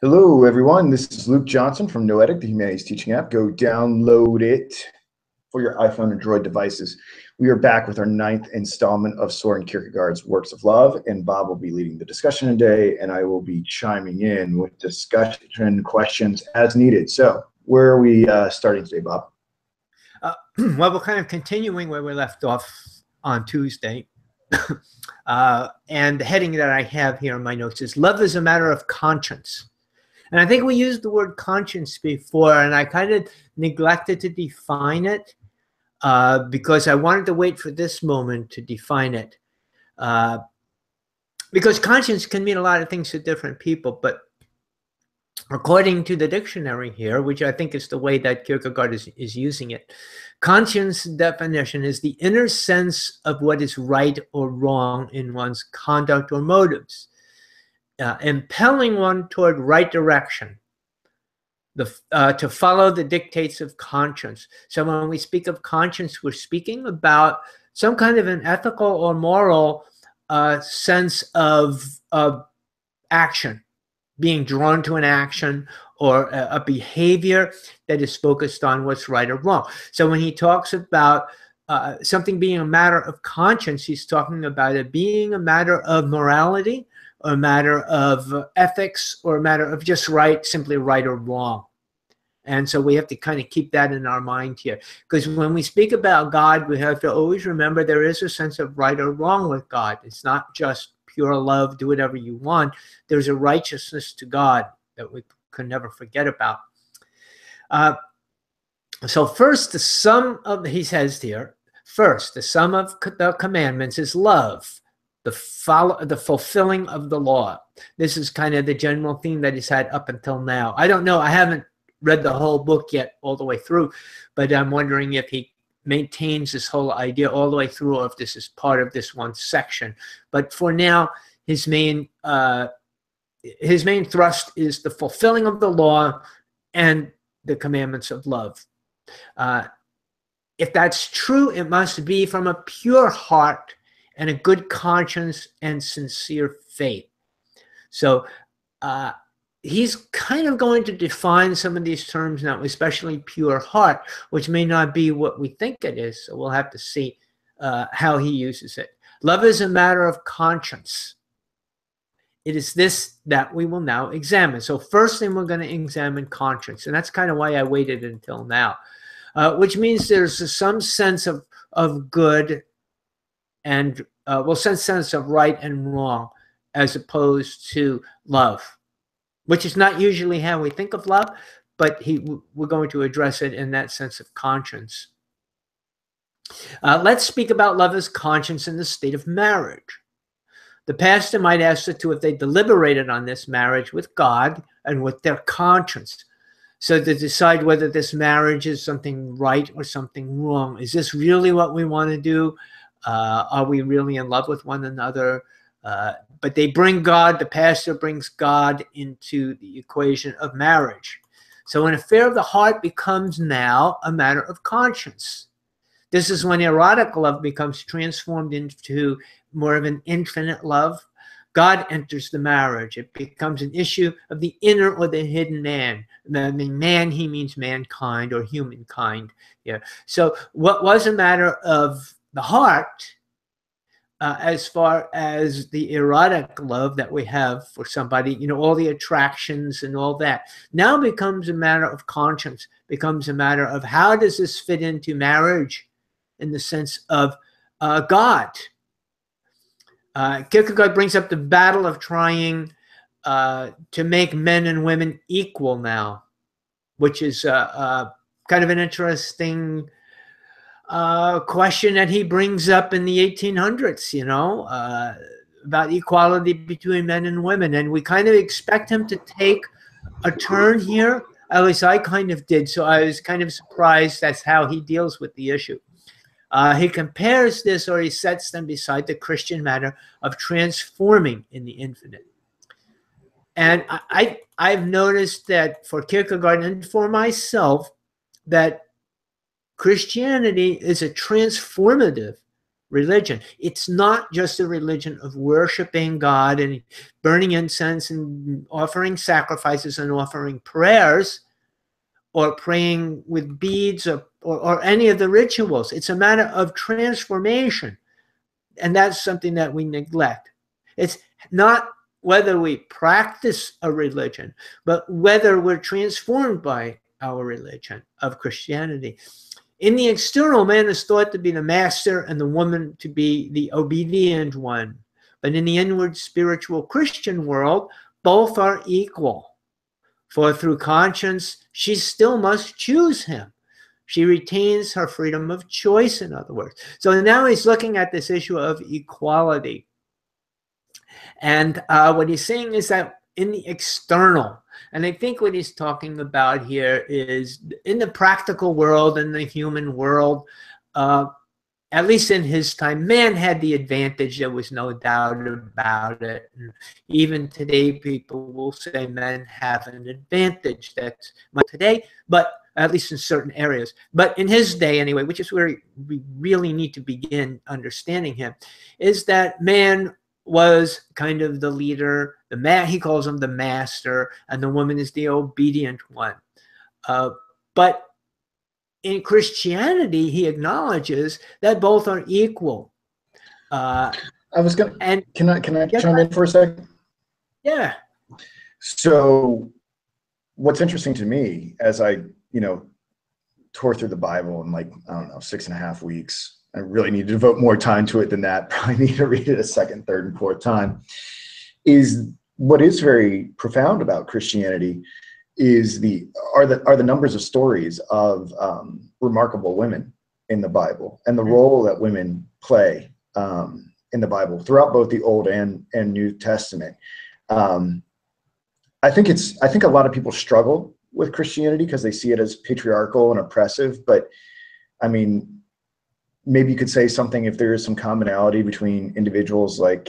Hello, everyone. This is Luke Johnson from Noetic, the Humanities Teaching app. Go download it for your iPhone and Droid devices. We are back with our 9th installment of Soren Kierkegaard's Works of Love, and Bob will be leading the discussion today, and I will be chiming in with discussion questions as needed. So where are we starting today, Bob? Well, we're kind of continuing where we left off on Tuesday. And the heading that I have here in my notes is Love is a Matter of Conscience. And I think we used the word conscience before, and I kind of neglected to define it because I wanted to wait for this moment to define it. Because conscience can mean a lot of things to different people, but according to the dictionary here, which I think is the way that Kierkegaard is using it, conscience definition is the inner sense of what is right or wrong in one's conduct or motives, impelling one toward right direction, to follow the dictates of conscience. So when we speak of conscience, we're speaking about some kind of an ethical or moral sense of action, being drawn to an action or a behavior that is focused on what's right or wrong. So when he talks about something being a matter of conscience, he's talking about it being a matter of morality, or a matter of ethics, or a matter of just right, simply right or wrong. And so we have to kind of keep that in our mind here. Because when we speak about God, we have to always remember there is a sense of right or wrong with God. It's not just pure love, do whatever you want. There's a righteousness to God that we can never forget about. So first, the sum of, he says here, first, the sum of the commandments is love, the fulfilling of the law. This is kind of the general theme that he's had up until now. I don't know, I haven't read the whole book yet all the way through, but I'm wondering if he maintains this whole idea all the way through, or if this is part of this one section. But for now, his main thrust is the fulfilling of the law and the commandments of love. If that's true, it must be from a pure heart and a good conscience and sincere faith. So he's kind of going to define some of these terms now, especially pure heart, which may not be what we think it is. So we'll have to see how he uses it. Love is a matter of conscience. It is this that we will now examine. So first thing, we're going to examine conscience. And that's kind of why I waited until now, which means there's some sense of good and, some sense of right and wrong, as opposed to love, which is not usually how we think of love, but we're going to address it in that sense of conscience. Let's speak about love as conscience in the state of marriage. The pastor might ask the two if they deliberated on this marriage with God and with their conscience, so to decide whether this marriage is something right or something wrong. Is this really what we want to do? Are we really in love with one another? But they bring God, the pastor brings God into the equation of marriage. So an affair of the heart becomes now a matter of conscience. This is when erotic love becomes transformed into more of an infinite love. God enters the marriage. It becomes an issue of the inner or the hidden man. I mean, man, he means mankind or humankind. Yeah. So what was a matter of the heart, as far as the erotic love that we have for somebody, you know, all the attractions and all that, now becomes a matter of conscience, becomes a matter of how does this fit into marriage in the sense of God. Kierkegaard brings up the battle of trying to make men and women equal now, which is kind of an interesting question that he brings up in the 1800s, you know, about equality between men and women. And we kind of expect him to take a turn here. At least I kind of did. So I was kind of surprised that's how he deals with the issue. He compares this, or he sets them beside the Christian matter of transforming in the infinite. And I've noticed that for Kierkegaard and for myself, that Christianity is a transformative religion. It's not just a religion of worshiping God and burning incense and offering sacrifices and offering prayers or praying with beads or any of the rituals. It's a matter of transformation. And that's something that we neglect. It's not whether we practice a religion, but whether we're transformed by our religion of Christianity. In the external, man is thought to be the master and the woman to be the obedient one. But in the inward spiritual Christian world, both are equal. For through conscience, she still must choose him. She retains her freedom of choice, in other words. So now he's looking at this issue of equality. And what he's saying is that in the external, and I think what he's talking about here is in the practical world, in the human world, at least in his time, man had the advantage. There was no doubt about it. And even today, people will say men have an advantage. That's today, but at least in certain areas. But in his day anyway, which is where we really need to begin understanding him, is that man was kind of the leader, the man, he calls him the master, and the woman is the obedient one. But in Christianity, he acknowledges that both are equal. I was gonna, and can I chime in for a second? Yeah. So what's interesting to me as I, tore through the Bible in 6.5 weeks, I really need to devote more time to it than that. Probably need to read it a second, third, and fourth time. Is what is very profound about Christianity is the numbers of stories of remarkable women in the Bible and the role that women play in the Bible throughout both the Old and New Testament. I think a lot of people struggle with Christianity because they see it as patriarchal and oppressive. But I mean, maybe you could say something if there is some commonality between individuals like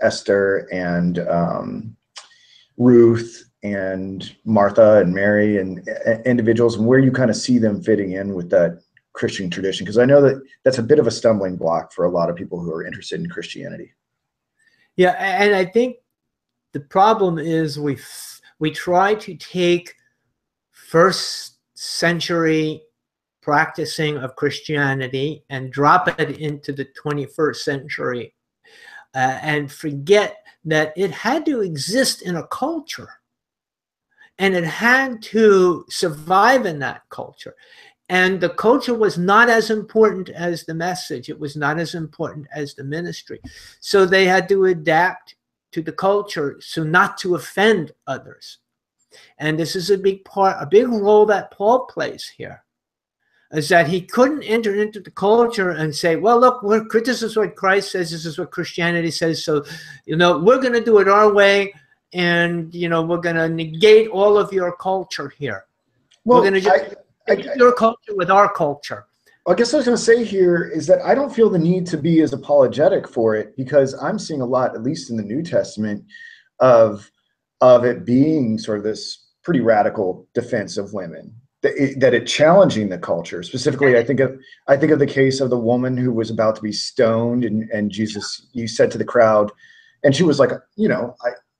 Esther and Ruth and Martha and Mary and individuals, and where you kind of see them fitting in with that Christian tradition. Because I know that that's a bit of a stumbling block for a lot of people who are interested in Christianity. Yeah, and I think the problem is we try to take first century practicing of Christianity and drop it into the 21st century and forget that it had to exist in a culture and it had to survive in that culture. And the culture was not as important as the message. It was not as important as the ministry. So they had to adapt to the culture so not to offend others. And this is a big role that Paul plays here, is that he couldn't enter into the culture and say, well, look, this is what Christ says, this is what Christianity says, so, we're going to do it our way, and, we're going to negate all of your culture here. Well, we're going to just your culture with our culture. I guess what I was going to say here is that I don't feel the need to be as apologetic for it, because I'm seeing a lot, at least in the New Testament, of it being sort of this pretty radical defense of women. That it challenging the culture. Specifically, I think of the case of the woman who was about to be stoned, and Jesus, you said to the crowd, and she was like,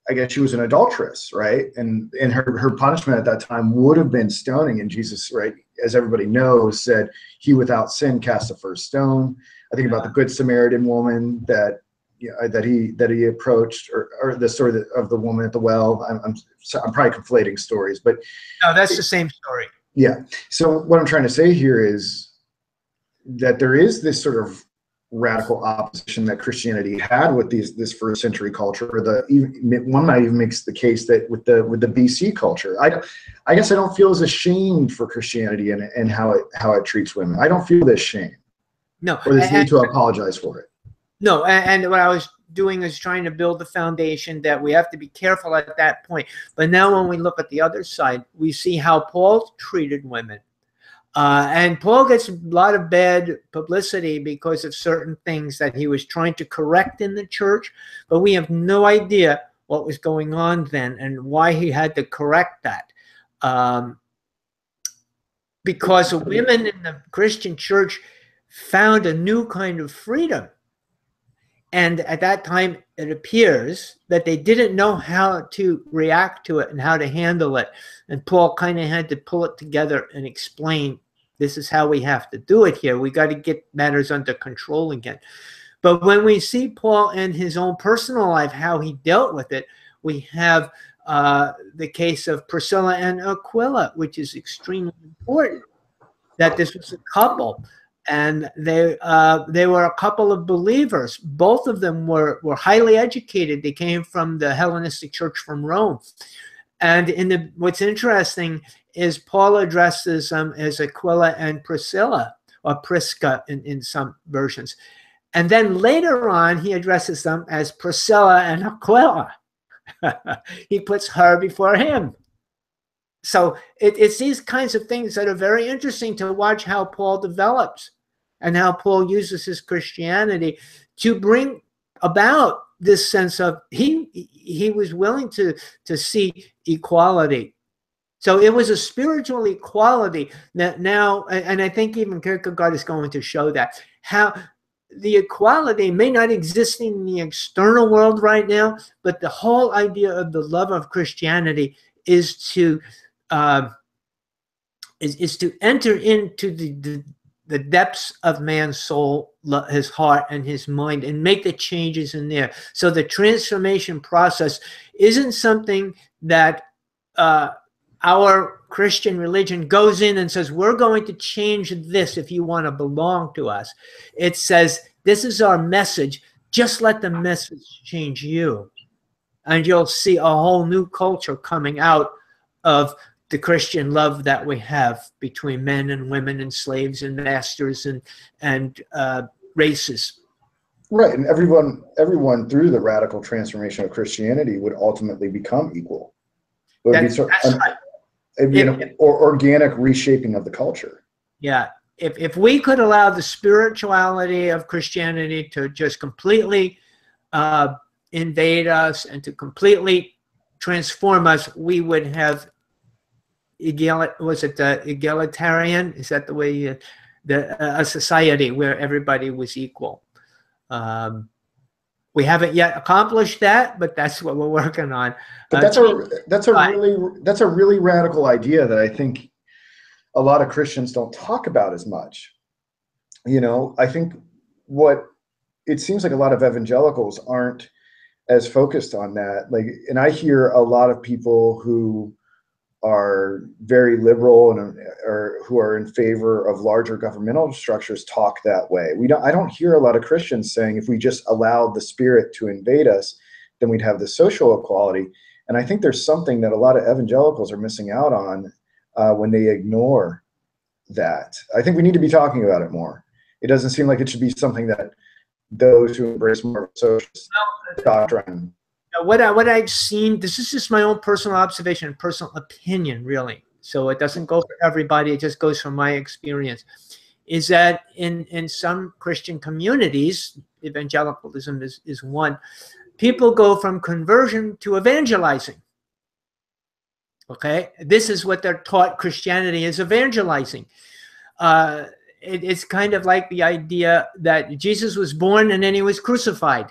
I guess she was an adulteress, right? And her punishment at that time would have been stoning. And Jesus, right, as everybody knows, said, "He without sin cast the first stone." I think about the Good Samaritan woman that he approached, or the story of the woman at the well. I'm probably conflating stories, but no, that's the same story. Yeah. So what I'm trying to say here is that there is this sort of radical opposition that Christianity had with this first century culture. One might even makes the case that with the BC culture. I guess I don't feel as ashamed for Christianity and how it treats women. I don't feel this shame. No. Or this need to apologize for it. No, and what I was doing is trying to build the foundation that we have to be careful at that point. But now when we look at the other side, we see how Paul treated women. And Paul gets a lot of bad publicity because of certain things that he was trying to correct in the church, but we have no idea what was going on then and why he had to correct that. Because women in the Christian church found a new kind of freedom. And at that time, it appears that they didn't know how to react to it and how to handle it. And Paul kind of had to pull it together and explain, this is how we have to do it here. We got to get matters under control again. But when we see Paul in his own personal life, how he dealt with it, we have the case of Priscilla and Aquila, which is extremely important, that this was a couple. And they were a couple of believers. Both of them were highly educated. They came from the Hellenistic church from Rome. And what's interesting is Paul addresses them as Aquila and Priscilla, or Prisca in some versions. And then later on, he addresses them as Priscilla and Aquila. He puts her before him. So it's these kinds of things that are very interesting to watch how Paul develops and how Paul uses his Christianity to bring about this sense of he was willing to see equality. So it was a spiritual equality that now, and I think even Kierkegaard is going to show that, how the equality may not exist in the external world right now, but the whole idea of the love of Christianity is to enter into the depths of man's soul, his heart and his mind, and make the changes in there. So the transformation process isn't something that our Christian religion goes in and says, we're going to change this if you want to belong to us. It says, this is our message. Just let the message change you. And you'll see a whole new culture coming out of the Christian love that we have between men and women and slaves and masters and races. Right, and everyone through the radical transformation of Christianity would ultimately become equal. It would be an organic reshaping of the culture. Yeah, if we could allow the spirituality of Christianity to just completely invade us and to completely transform us, we would have egalitarian? Is that the way? A society where everybody was equal. We haven't yet accomplished that, but that's what we're working on. But that's a really radical idea that I think a lot of Christians don't talk about as much. You know, I think it seems like a lot of evangelicals aren't as focused on that. Like, and I hear a lot of people who are very liberal or who are in favor of larger governmental structures talk that way. I don't hear a lot of Christians saying if we just allowed the Spirit to invade us, then we'd have the social equality. And I think there's something that a lot of evangelicals are missing out on when they ignore that. I think we need to be talking about it more. It doesn't seem like it should be something that those who embrace more of a socialist doctrine. What I've seen, this is just my own personal observation, personal opinion, really. So it doesn't go for everybody. It just goes from my experience. Is that in some Christian communities, evangelicalism is one, people go from conversion to evangelizing. Okay, this is what they're taught. Christianity is evangelizing. It's kind of like the idea that Jesus was born and then he was crucified.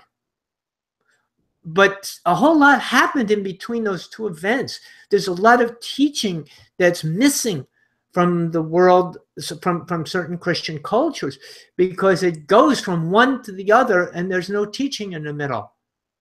But a whole lot happened in between those two events. There's a lot of teaching that's missing from the world, from certain Christian cultures, because it goes from one to the other and there's no teaching in the middle.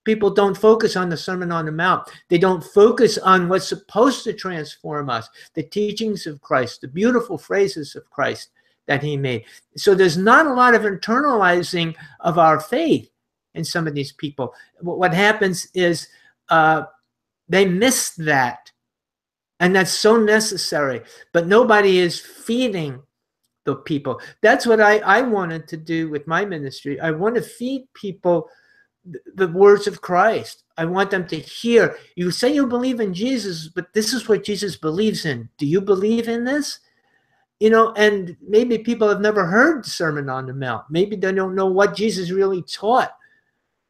People don't focus on the Sermon on the Mount. They don't focus on what's supposed to transform us, the teachings of Christ, the beautiful phrases of Christ that he made. So there's not a lot of internalizing of our faith in some of these people. What happens is they miss that. And that's so necessary. But nobody is feeding the people. That's what I wanted to do with my ministry. I want to feed people the words of Christ. I want them to hear. You say you believe in Jesus, but this is what Jesus believes in. Do you believe in this? You know, and maybe people have never heard the Sermon on the Mount. Maybe they don't know what Jesus really taught.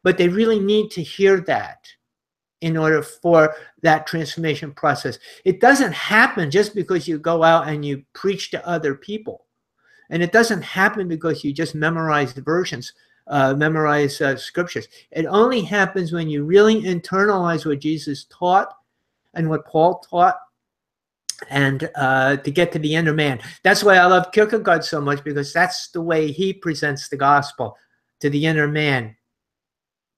But they really need to hear that in order for that transformation process. It doesn't happen just because you go out and you preach to other people And it doesn't happen because you just memorize the versions, memorize scriptures. It only happens when you really internalize what Jesus taught and what Paul taught, and to get to the inner man. That's why I love Kierkegaard so much, because that's the way he presents the gospel, to the inner man.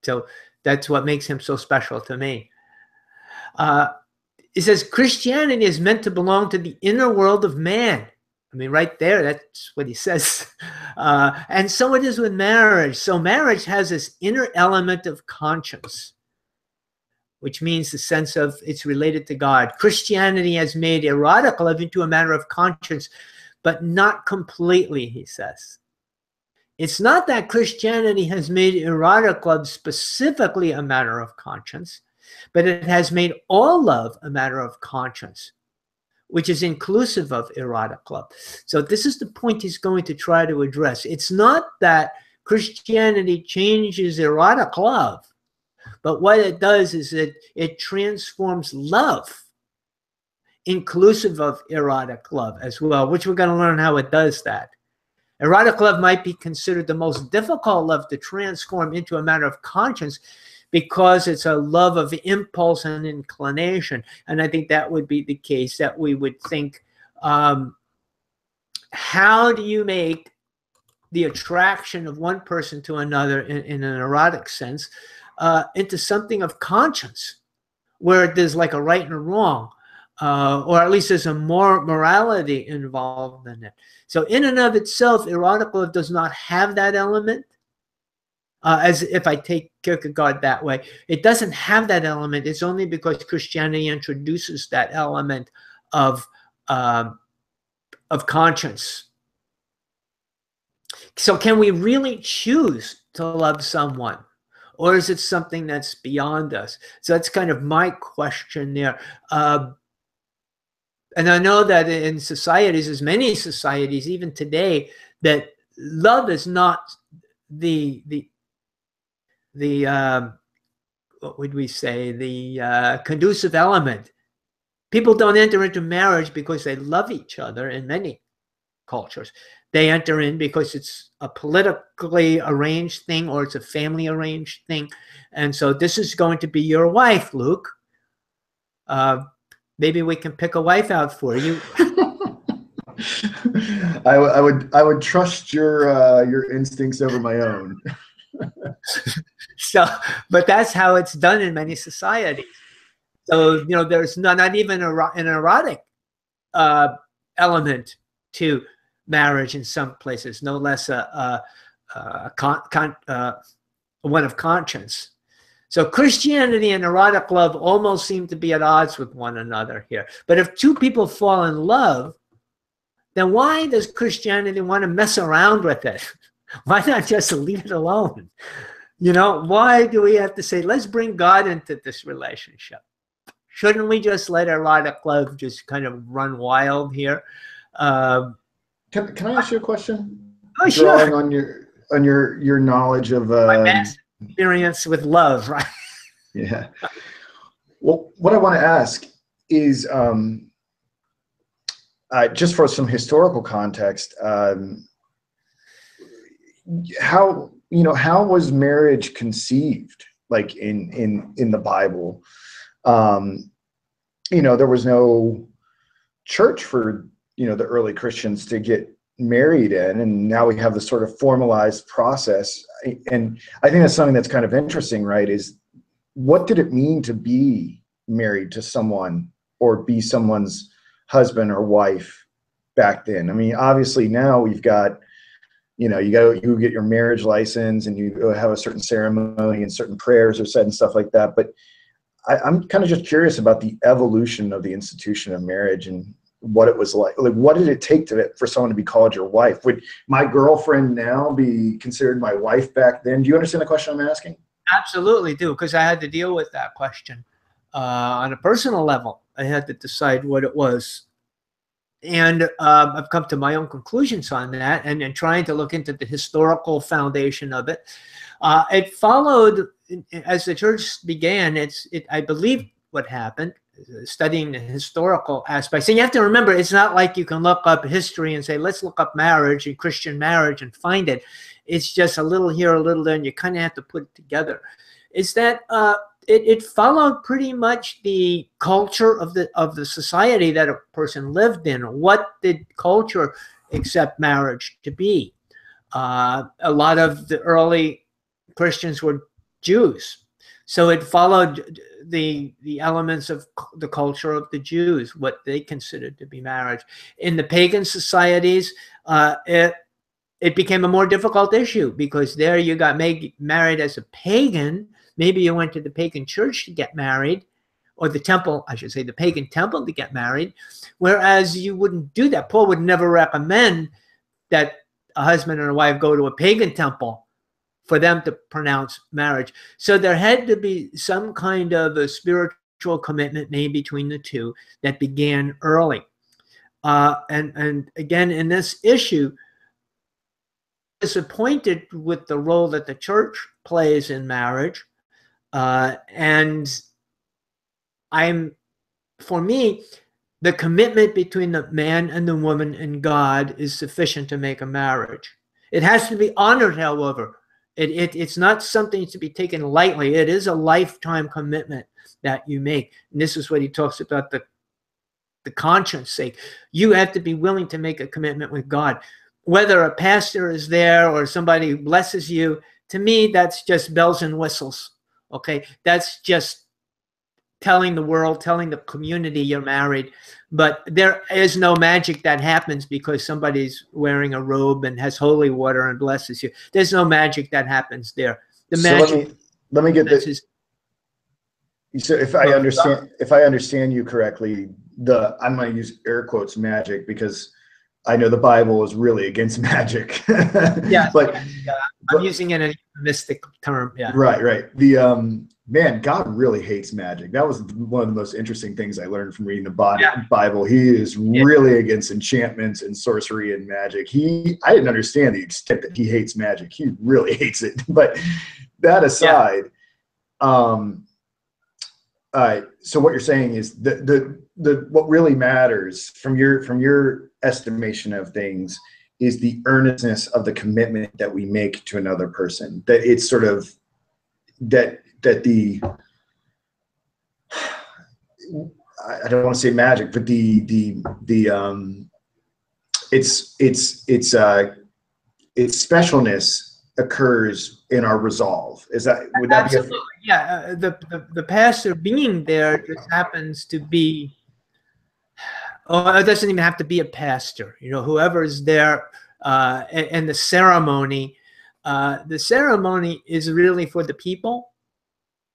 So that's what makes him so special to me. It says Christianity is meant to belong to the inner world of man. I mean, right there, that's what he says. And so it is with marriage. So marriage has this inner element of conscience, which means the sense of it's related to God. Christianity has made erotic love into a matter of conscience, but not completely, he says. It's not that Christianity has made erotic love specifically a matter of conscience, but it has made all love a matter of conscience, which is inclusive of erotic love. So this is the point he's going to try to address. It's not that Christianity changes erotic love, but what it does is it transforms love, inclusive of erotic love as well, which we're going to learn how it does that. Erotic love might be considered the most difficult love to transform into a matter of conscience, because it's a love of impulse and inclination. And I think that would be the case, that we would think, how do you make the attraction of one person to another in an erotic sense into something of conscience, where there's like a right and a wrong, or at least there's a more morality involved in it. So in and of itself, erotic love does not have that element. As if I take Kierkegaard that way, it doesn't have that element. It's only because Christianity introduces that element of conscience. So can we really choose to love someone? Or is it something that's beyond us? So that's kind of my question there. And I know that in societies, as many societies, even today, that love is not the what would we say, the conducive element. People don't enter into marriage because they love each other in many cultures. They enter in because it's a politically arranged thing, or it's a family arranged thing. And so this is going to be your wife, Luke. Maybe we can pick a wife out for you. I would trust your instincts over my own. So, but that's how it's done in many societies. So, you know, there's not even an erotic element to marriage in some places, no less one of conscience. So Christianity and erotic love almost seem to be at odds with one another here. But if two people fall in love, then why does Christianity want to mess around with it? Why not just leave it alone? You know, why do we have to say, let's bring God into this relationship? Shouldn't we just let erotic love just kind of run wild here? Can I ask you a question? Oh, Drawing sure. on your knowledge of my past experience with love, right? Yeah. Well, what I want to ask is, just for some historical context, how was marriage conceived, like in the Bible? There was no church for the early Christians to get married in, and now we have this sort of formalized process. And I think that's something that's kind of interesting, right? Is what did it mean to be married to someone or be someone's husband or wife back then? I mean, obviously now we've got, you get your marriage license and you have a certain ceremony and certain prayers are said and stuff like that. But I'm kind of just curious about the evolution of the institution of marriage and what it was like. Like, what did it take for someone to be called your wife? Would my girlfriend now be considered my wife back then? Do you understand the question I'm asking? Absolutely do, because I had to deal with that question on a personal level. I had to decide what it was. And I've come to my own conclusions on that, and trying to look into the historical foundation of it. It followed, as the church began, I believe what happened, studying the historical aspects. And you have to remember, it's not like you can look up history and say, let's look up marriage and Christian marriage and find it. It's just a little here, a little there, and you kind of have to put it together. Is that it followed pretty much the culture of the society that a person lived in. What did culture accept marriage to be? A lot of the early Christians were Jews, so it followed the elements of the culture of the Jews, what they considered to be marriage. In the pagan societies, it became a more difficult issue, because there you got married as a pagan. Maybe you went to the pagan church to get married, or the temple, I should say, the pagan temple to get married, whereas you wouldn't do that. Paul would never recommend that a husband and a wife go to a pagan temple for them to pronounce marriage. So there had to be some kind of a spiritual commitment made between the two that began early. And again, in this issue, disappointed with the role that the church plays in marriage. And for me, the commitment between the man and the woman and God is sufficient to make a marriage. It has to be honored, however. It's not something to be taken lightly. It is a lifetime commitment that you make. And this is what he talks about, the conscience sake. You have to be willing to make a commitment with God. Whether a pastor is there or somebody blesses you, to me, that's just bells and whistles. Okay, that's just telling the world, telling the community you're married. But there is no magic that happens because somebody's wearing a robe and has holy water and blesses you. There's no magic that happens there. The magic. Let me get this. So if I understand you correctly, I'm going to use air quotes magic, because I know the Bible is really against magic. Yeah, I'm using it in a mystic term. Yeah. Right. The man, God really hates magic. That was one of the most interesting things I learned from reading the Bible. He is really against enchantments and sorcery and magic. I didn't understand the extent that he hates magic. He really hates it. But that aside, so what you're saying is what really matters from your estimation of things is the earnestness of the commitment that we make to another person. That it's sort of that the, I don't want to say magic, but its specialness occurs in our resolve. Would that Absolutely. Be yeah, the pastor being there just happens to be, it doesn't even have to be a pastor. Whoever is there, and the ceremony is really for the people.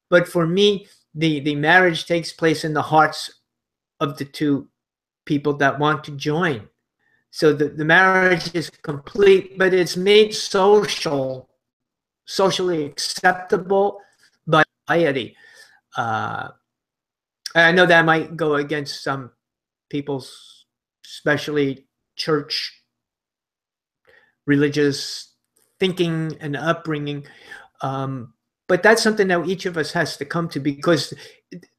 But for me, the marriage takes place in the hearts of the two people that want to join. So the marriage is complete, but it's made socially acceptable by piety. I know that might go against some people's, especially church, religious thinking and upbringing. But that's something that each of us has to come to, because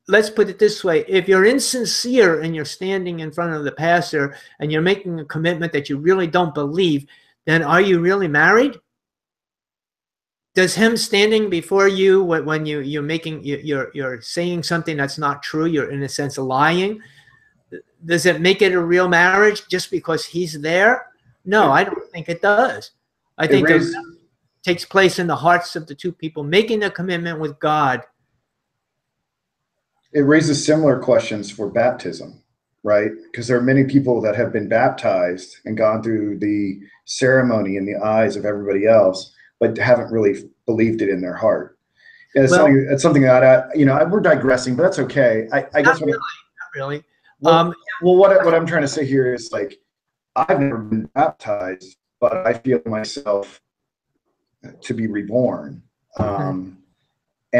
let's put it this way. If you're insincere and you're standing in front of the pastor and you're making a commitment that you really don't believe, then are you really married? Does him standing before you when you're saying something that's not true, you're in a sense lying, does it make it a real marriage just because he's there? No, I don't think it does. I think it takes place in the hearts of the two people making a commitment with God. It raises similar questions for baptism, right? Because there are many people that have been baptized and gone through the ceremony in the eyes of everybody else, but haven't really believed it in their heart. And it's something that we're digressing, but that's okay. I guess not really. Well, what I'm trying to say here is, like, I've never been baptized, but I feel myself to be reborn. And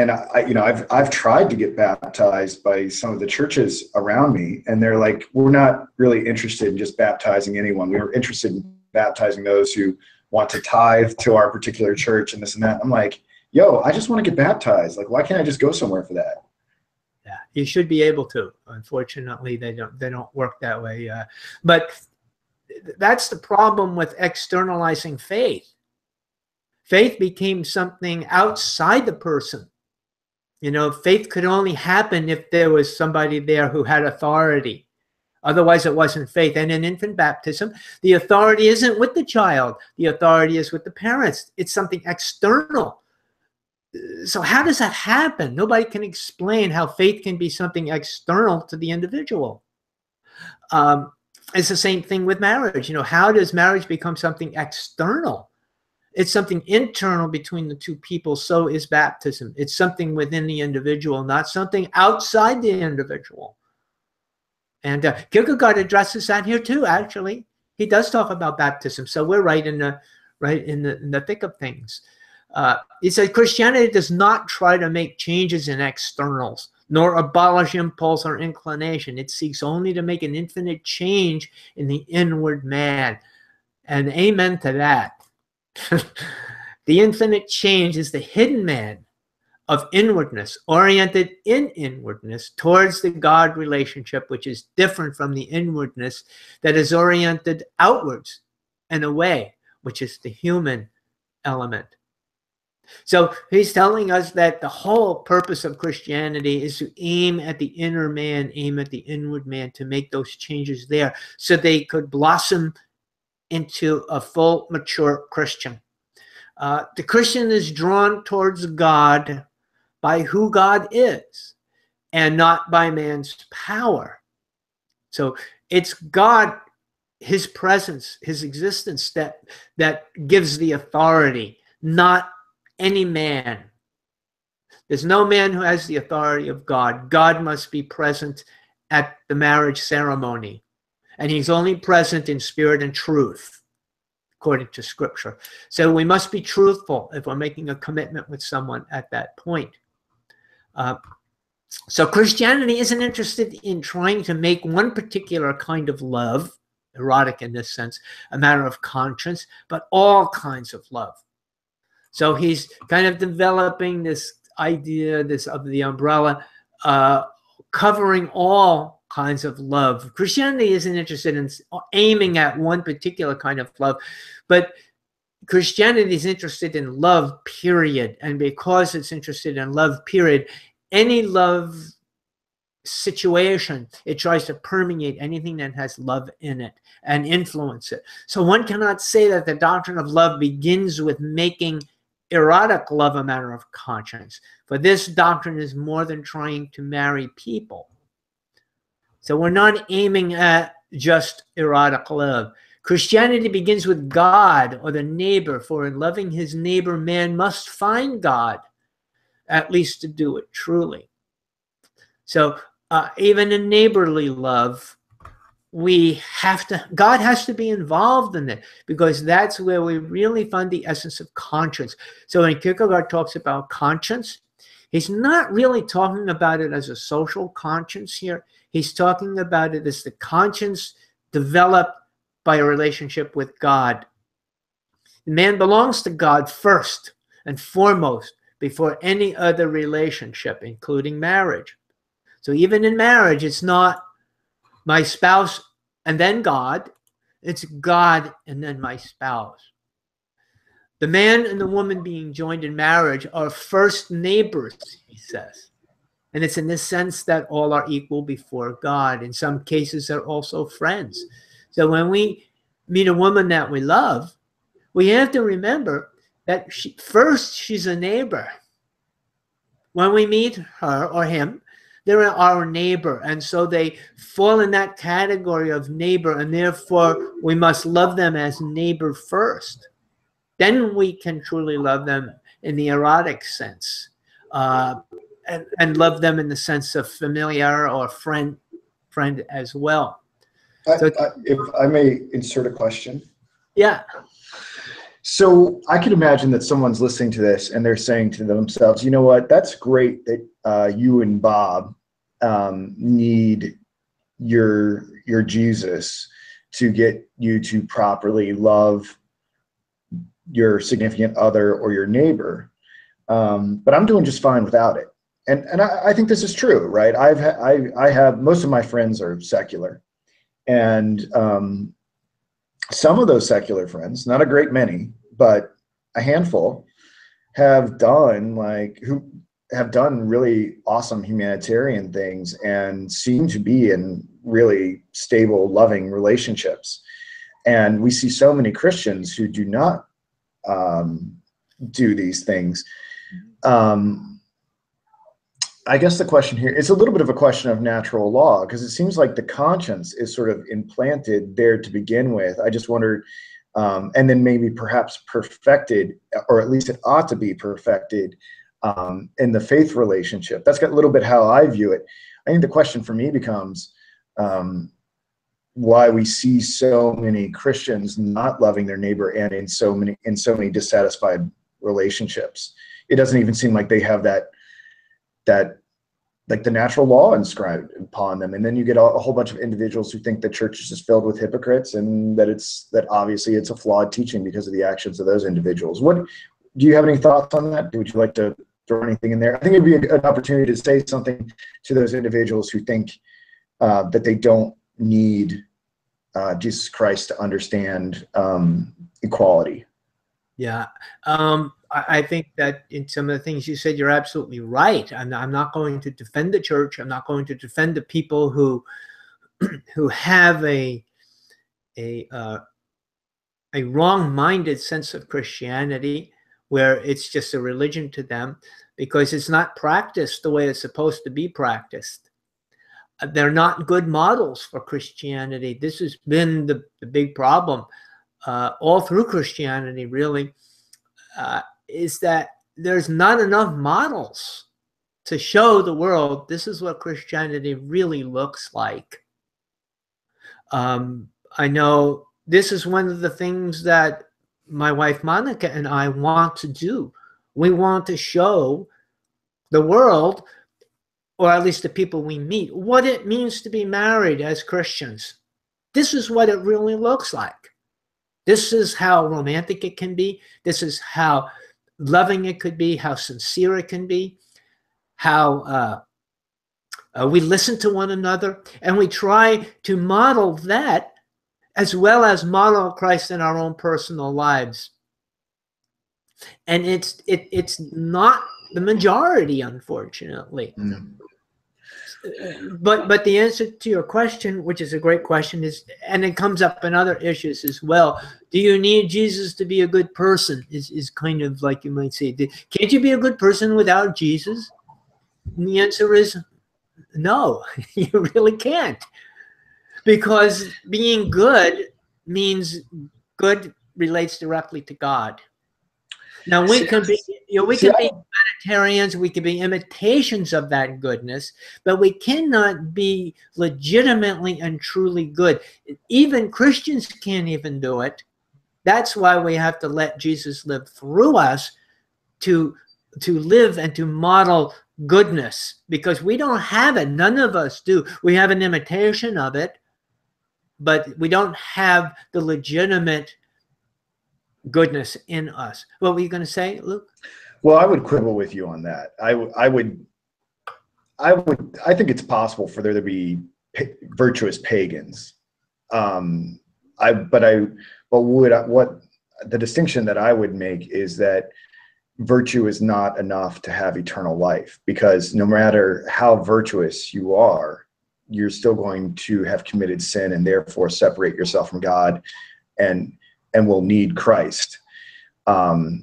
I've tried to get baptized by some of the churches around me, and they're like, we're not really interested in just baptizing anyone. We're interested in baptizing those who want to tithe to our particular church and this and that. I'm like, yo, I just want to get baptized. Like, why can't I just go somewhere for that? You should be able to. Unfortunately, they don't work that way. But that's the problem with externalizing faith. Faith became something outside the person. You know, faith could only happen if there was somebody there who had authority. Otherwise, it wasn't faith. And in infant baptism, the authority isn't with the child. The authority is with the parents. It's something external. So how does that happen? Nobody can explain how faith can be something external to the individual. It's the same thing with marriage. You know, how does marriage become something external? It's something internal between the two people. So is baptism. It's something within the individual, not something outside the individual. And Kierkegaard addresses that here too. Actually, he does talk about baptism. So we're right in the thick of things. He said Christianity does not try to make changes in externals, nor abolish impulse or inclination. It seeks only to make an infinite change in the inward man. And amen to that. The infinite change is the hidden man of inwardness, oriented in inwardness towards the God relationship, which is different from the inwardness that is oriented outwards and away, which is the human element. So he's telling us that the whole purpose of Christianity is to aim at the inner man, aim at the inward man, to make those changes there so they could blossom into a full, mature Christian. The Christian is drawn towards God by who God is and not by man's power. So it's God, his presence, his existence that gives the authority, not any man. There's no man who has the authority of God. God must be present at the marriage ceremony. And he's only present in spirit and truth, according to Scripture. So we must be truthful if we're making a commitment with someone at that point. So Christianity isn't interested in trying to make one particular kind of love, erotic in this sense, a matter of conscience, but all kinds of love. So he's kind of developing this idea, of the umbrella, covering all kinds of love. Christianity isn't interested in aiming at one particular kind of love, but Christianity is interested in love, period. And because it's interested in love, period, any love situation, it tries to permeate anything that has love in it and influence it. So one cannot say that the doctrine of love begins with making erotic love a matter of conscience. For this doctrine is more than trying to marry people. So we're not aiming at just erotic love. Christianity begins with God or the neighbor, for in loving his neighbor, man must find God, at least to do it truly. So even in neighborly love, God has to be involved in it, because that's where we really find the essence of conscience. So when Kierkegaard talks about conscience, he's not really talking about it as a social conscience here. He's talking about it as the conscience developed by a relationship with God. Man belongs to God first and foremost before any other relationship, including marriage. So even in marriage, it's not my spouse and then God. It's God and then my spouse. The man and the woman being joined in marriage are first neighbors, he says. And it's in this sense that all are equal before God. In some cases, they're also friends. So when we meet a woman that we love, we have to remember that first she's a neighbor. When we meet her or him, they're our neighbor. And so they fall in that category of neighbor, and therefore we must love them as neighbor first. Then we can truly love them in the erotic sense. And love them in the sense of familiar or friend as well. If I may insert a question. Yeah. So I can imagine that someone's listening to this and they're saying to themselves, you know what, that's great that you and Bob need your Jesus to get you to properly love your significant other or your neighbor. But I'm doing just fine without it. I think this is true, right? I have most of my friends are secular, and some of those secular friends, not a great many, but a handful, have done really awesome humanitarian things and seem to be in really stable, loving relationships. And we see so many Christians who do not do these things. I guess the question here, it's a little bit of a question of natural law, because it seems like the conscience is sort of implanted there to begin with. I just wondered, and then maybe perhaps perfected, or at least it ought to be perfected in the faith relationship. That's got a little bit how I view it. I think the question for me becomes why we see so many Christians not loving their neighbor and in so many dissatisfied relationships. It doesn't even seem like they have that like the natural law inscribed upon them. And then you get a whole bunch of individuals who think the church is just filled with hypocrites, and that obviously it's a flawed teaching because of the actions of those individuals. Do you have any thoughts on that? Would you like to throw anything in there? I think it'd be an opportunity to say something to those individuals who think that they don't need Jesus Christ to understand equality. Yeah. I think that in some of the things you said, you're absolutely right. I'm not going to defend the church. I'm not going to defend the people who have a wrong-minded sense of Christianity, where it's just a religion to them because it's not practiced the way it's supposed to be practiced. They're not good models for Christianity. This has been the big problem all through Christianity, really. Is that there's not enough models to show the world this is what Christianity really looks like. I know this is one of the things that my wife Monica and I want to do. We want to show the world, or at least the people we meet, what it means to be married as Christians. This is what it really looks like. This is how romantic it can be. This is how loving it could be, how sincere it can be, how we listen to one another, and we try to model that as well as model Christ in our own personal lives. And it's not the majority, unfortunately. Mm. But the answer to your question, which is a great question, is, and it comes up in other issues as well, do you need Jesus to be a good person? Is kind of like you might say, can't you be a good person without Jesus? And the answer is no, you really can't. Because being good means good relates directly to God. Now we can be, we can be humanitarians, we can be imitations of that goodness, but we cannot be legitimately and truly good. Even Christians can't even do it. That's why we have to let Jesus live through us to live and to model goodness, because we don't have it. None of us do. We have an imitation of it, but we don't have the legitimate goodness in us. What were you going to say, Luke? Well, I would quibble with you on that. I think it's possible for there to be virtuous pagans. What the distinction that I would make is that virtue is not enough to have eternal life, because no matter how virtuous you are, you're still going to have committed sin and therefore separate yourself from God and will need Christ. Because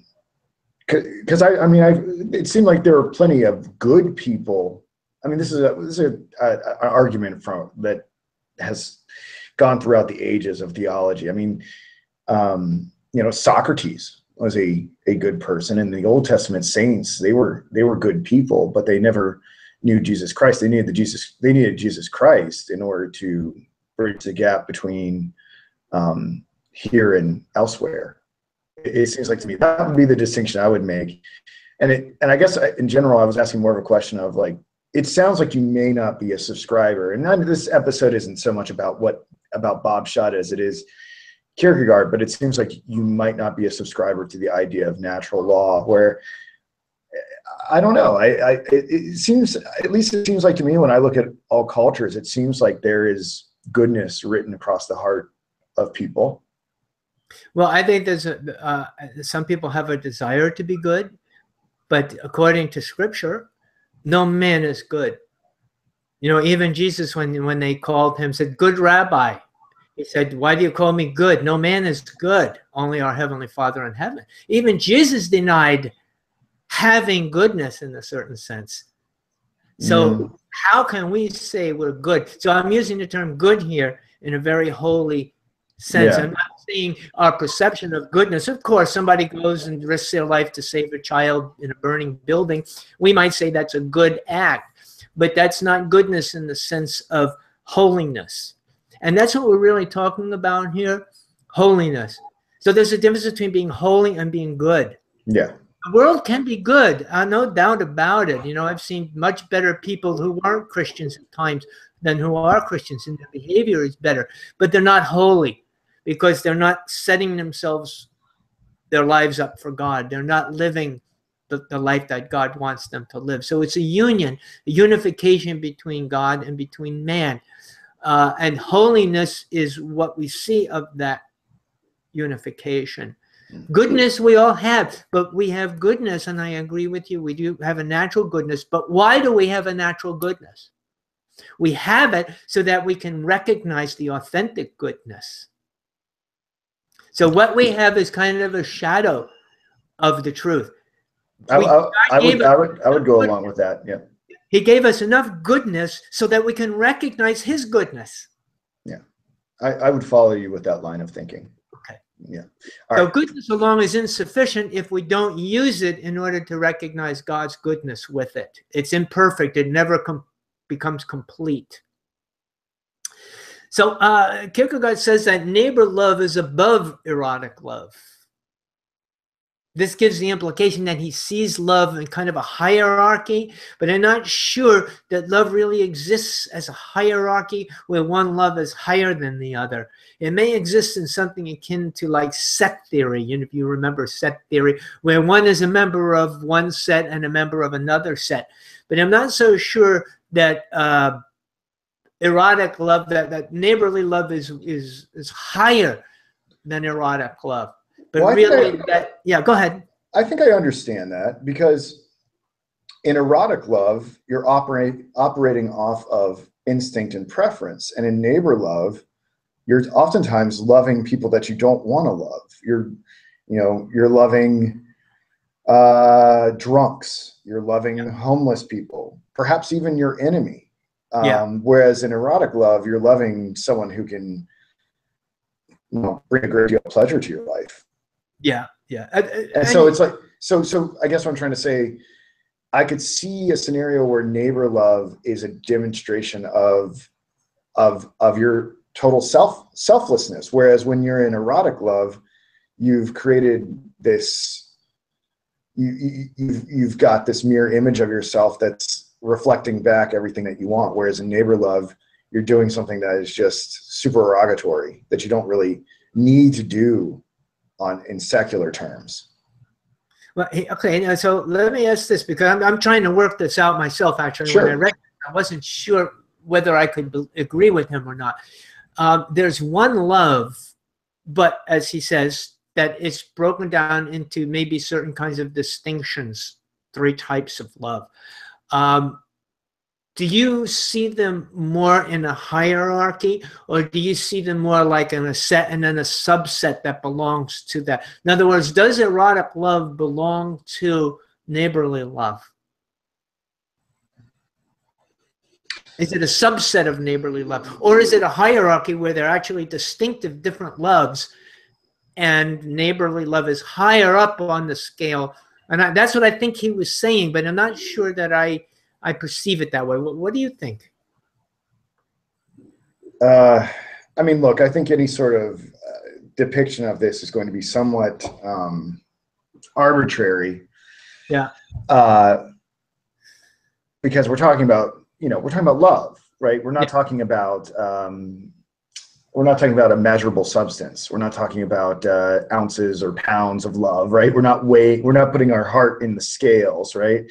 it seemed like there are plenty of good people. I mean, this is an argument that has gone throughout the ages of theology. I mean, Socrates was a good person, and the Old Testament saints, they were good people, but they never knew Jesus Christ. They needed Jesus Christ in order to bridge the gap between here and elsewhere. It seems like to me that would be the distinction I would make. And I guess in general, I was asking more of a question of, like, it sounds like you may not be a subscriber, and this episode isn't so much about Bob Schut as it is Kierkegaard, but it seems like you might not be a subscriber to the idea of natural law, where I don't know. It seems, at least it seems like to me, when I look at all cultures, it seems like there is goodness written across the heart of people. Well, I think there's some people have a desire to be good, but according to Scripture, no man is good. You know, even Jesus, when they called him, said, "Good Rabbi." He said, "Why do you call me good? No man is good, only our Heavenly Father in heaven." Even Jesus denied having goodness in a certain sense. So how can we say we're good? So I'm using the term good here in a very holy sense. Yeah. I'm not saying our perception of goodness. Of course, somebody goes and risks their life to save a child in a burning building. We might say that's a good act, but that's not goodness in the sense of holiness. And that's what we're really talking about here, holiness. So there's a difference between being holy and being good. Yeah. The world can be good, no doubt about it. You know, I've seen much better people who weren't Christians at times than who are Christians, and their behavior is better. But they're not holy because they're not setting their lives up for God. They're not living the life that God wants them to live. So it's a union, a unification between God and between man. And holiness is what we see of that unification. Goodness we all have, but we have goodness, and I agree with you, we do have a natural goodness. But why do we have a natural goodness? We have it so that we can recognize the authentic goodness. So what we have is kind of a shadow of the truth. I would go along with that. Yeah. He gave us enough goodness so that we can recognize his goodness. Yeah. I would follow you with that line of thinking. Okay. Yeah. So goodness alone is insufficient if we don't use it in order to recognize God's goodness with it. It's imperfect. It never becomes complete. So Kierkegaard says that neighbor love is above erotic love. This gives the implication that he sees love in kind of a hierarchy, but I'm not sure that love really exists as a hierarchy where one love is higher than the other. It may exist in something akin to like set theory, if you remember set theory, where one is a member of one set and a member of another set. But I'm not so sure that erotic love, that neighborly love is higher than erotic love. But well, really, yeah, go ahead. I think I understand that, because in erotic love, you're operating off of instinct and preference. And in neighbor love, you're oftentimes loving people that you don't want to love. You're loving drunks. You're loving homeless people, perhaps even your enemy. Whereas in erotic love, you're loving someone who can bring a great deal of pleasure to your life. Yeah. And so it's like, so I guess what I'm trying to say, I could see a scenario where neighbor love is a demonstration of your total selflessness. Whereas when you're in erotic love, you've created this, you've got this mirror image of yourself that's reflecting back everything that you want. Whereas in neighbor love, you're doing something that is just supererogatory, that you don't really need to do in secular terms. Well, okay, so let me ask this, because I'm trying to work this out myself, actually. Sure. When I read it, I wasn't sure whether I could agree with him or not. There's one love, but as he says, that it's broken down into maybe certain kinds of distinctions, 3 types of love. Do you see them more in a hierarchy, or do you see them more like in a set and then a subset that belongs to that? In other words, does erotic love belong to neighborly love? Is it a subset of neighborly love? Or is it a hierarchy where they're actually distinctive different loves, and neighborly love is higher up on the scale? And that's what I think he was saying, but I'm not sure that I perceive it that way. What do you think? I mean, look, I think any sort of depiction of this is going to be somewhat arbitrary. Yeah. Because we're talking about, we're talking about love, right? We're not talking about we're not talking about a measurable substance. We're not talking about ounces or pounds of love, right? We're not putting our heart in the scales, right?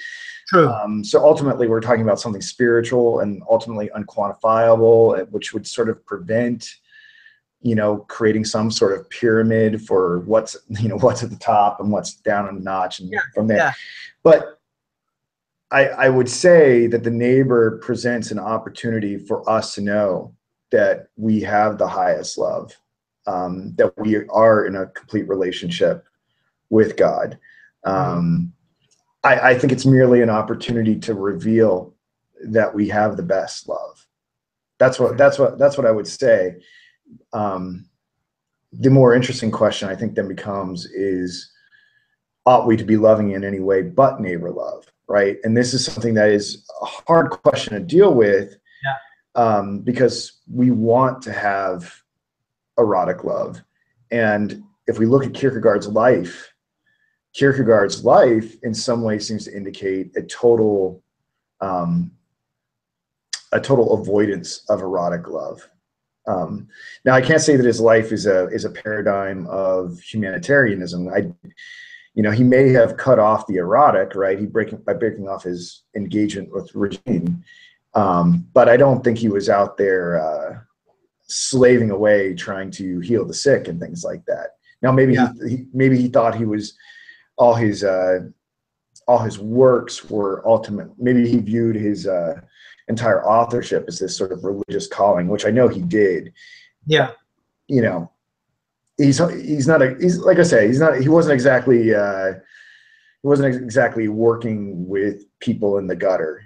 True. So ultimately, we're talking about something spiritual and ultimately unquantifiable, which would sort of prevent, creating some sort of pyramid for what's at the top and what's down a notch and from there. Yeah. But I would say that the neighbor presents an opportunity for us to know that we have the highest love, that we are in a complete relationship with God. I think it's merely an opportunity to reveal that we have the best love. That's what I would say. The more interesting question I think then becomes is, ought we to be loving in any way but neighbor love, right? And this is something that is a hard question to deal with, because we want to have erotic love. And if we look at Kierkegaard's life in some ways seems to indicate a total avoidance of erotic love. Now, I can't say that his life is a paradigm of humanitarianism. He may have cut off the erotic, right? By breaking off his engagement with regime. But I don't think he was out there slaving away trying to heal the sick and things like that. Now, maybe he thought he was all his works were ultimate. Maybe he viewed his entire authorship as this sort of religious calling, which I know he did. Yeah. He's like I say, he wasn't exactly working with people in the gutter,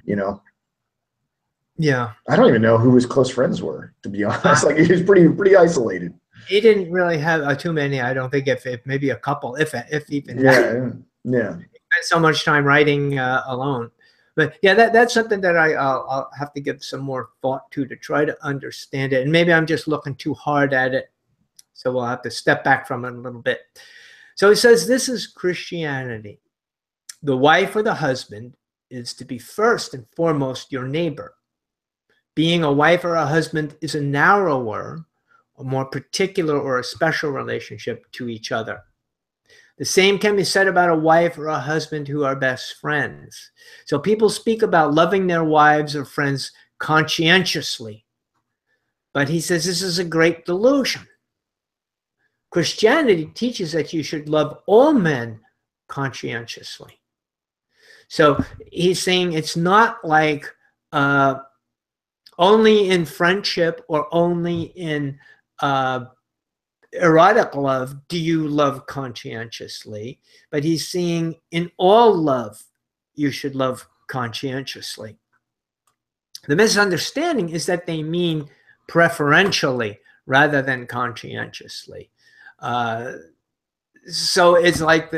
Yeah. I don't even know who his close friends were, to be honest. Like, he was pretty isolated. He didn't really have too many. I don't think, if maybe a couple, if even. Yeah. He spent so much time writing alone. But yeah, that's something that I'll have to give some more thought to try to understand it. And maybe I'm just looking too hard at it. So we'll have to step back from it a little bit. So he says, this is Christianity. The wife or the husband is to be first and foremost your neighbor. Being a wife or a husband is a narrower, a more particular or a special relationship to each other. The same can be said about a wife or a husband who are best friends. So people speak about loving their wives or friends conscientiously. But he says this is a great delusion. Christianity teaches that you should love all men conscientiously. So he's saying it's not like only in friendship or only in erotic love do you love conscientiously, but he's saying in all love you should love conscientiously. The misunderstanding is that they mean preferentially rather than conscientiously. So it's like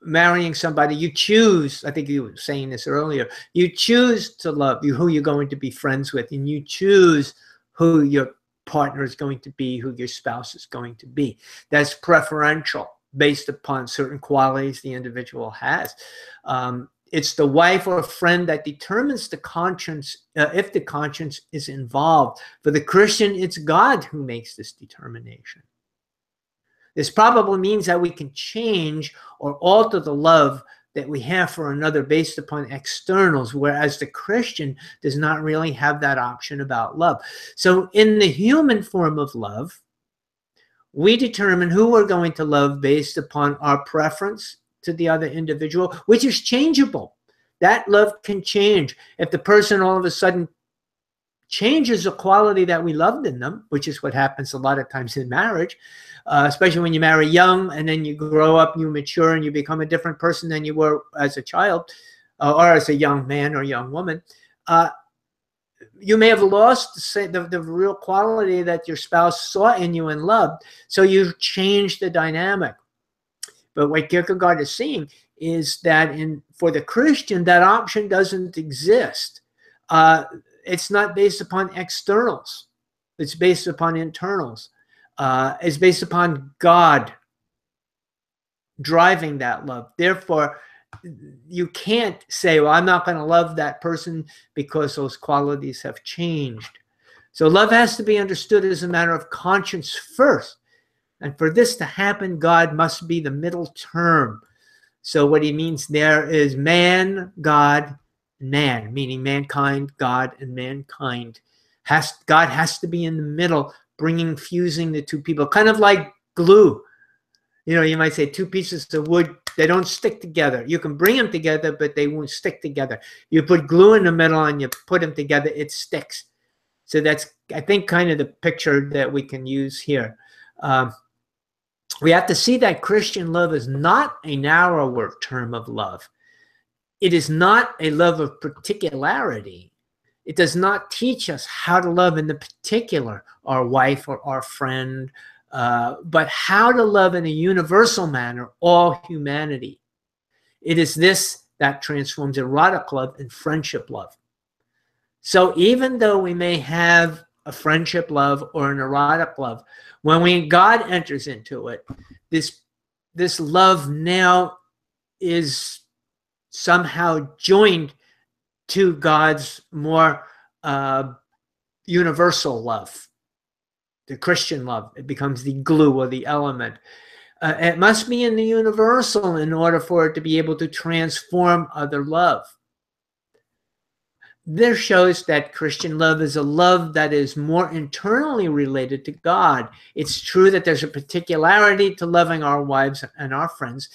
marrying somebody, you choose, I think you were saying this earlier, you choose to love who you're going to be friends with, and you choose who your partner is going to be, who your spouse is going to be. That's preferential based upon certain qualities the individual has. It's the wife or a friend that determines the conscience, if the conscience is involved. For the Christian, it's God who makes this determination. This probably means that we can change or alter the love that we have for another based upon externals, whereas the Christian does not really have that option about love. So in the human form of love, we determine who we're going to love based upon our preference to the other individual, which is changeable. That love can change. If the person all of a sudden changes the quality that we loved in them, which is what happens a lot of times in marriage, especially when you marry young and then you grow up, you mature, and you become a different person than you were as a child or as a young man or young woman. You may have lost the real quality that your spouse saw in you and loved, so you've changed the dynamic. But what Kierkegaard is saying is that for the Christian, that option doesn't exist. It's not based upon externals. It's based upon internals. It's based upon God driving that love. Therefore, you can't say, well, I'm not going to love that person because those qualities have changed. So love has to be understood as a matter of conscience first. And for this to happen, God must be the middle term. So what he means there is man, God, man, meaning mankind, God, and mankind. God has to be in the middle, fusing the two people, kind of like glue. You know, you might say two pieces of wood, they don't stick together. You can bring them together, but they won't stick together. You put glue in the middle and you put them together, it sticks. So that's, I think, kind of the picture that we can use here. We have to see that Christian love is not a narrower term of love. It is not a love of particularity. It does not teach us how to love in the particular, our wife or our friend, but how to love in a universal manner, all humanity. It is this that transforms erotic love and friendship love. So even though we may have a friendship love or an erotic love, when God enters into it, this love now is somehow joined to God's more universal love, the Christian love. It becomes the glue or the element. It must be in the universal in order for it to be able to transform other love. This shows that Christian love is a love that is more internally related to God. It's true that there's a particularity to loving our wives and our friends,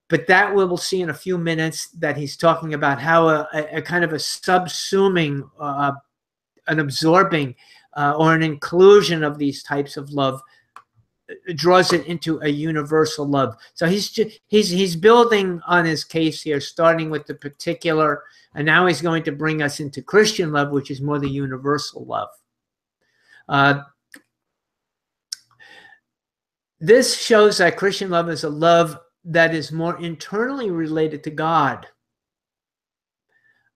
but that we will see in a few minutes, that he's talking about how a kind of a subsuming, an absorbing, or an inclusion of these types of love draws it into a universal love. So he's building on his case here, starting with the particular, and now he's going to bring us into Christian love, which is more the universal love. This shows that Christian love is a love that is more internally related to God.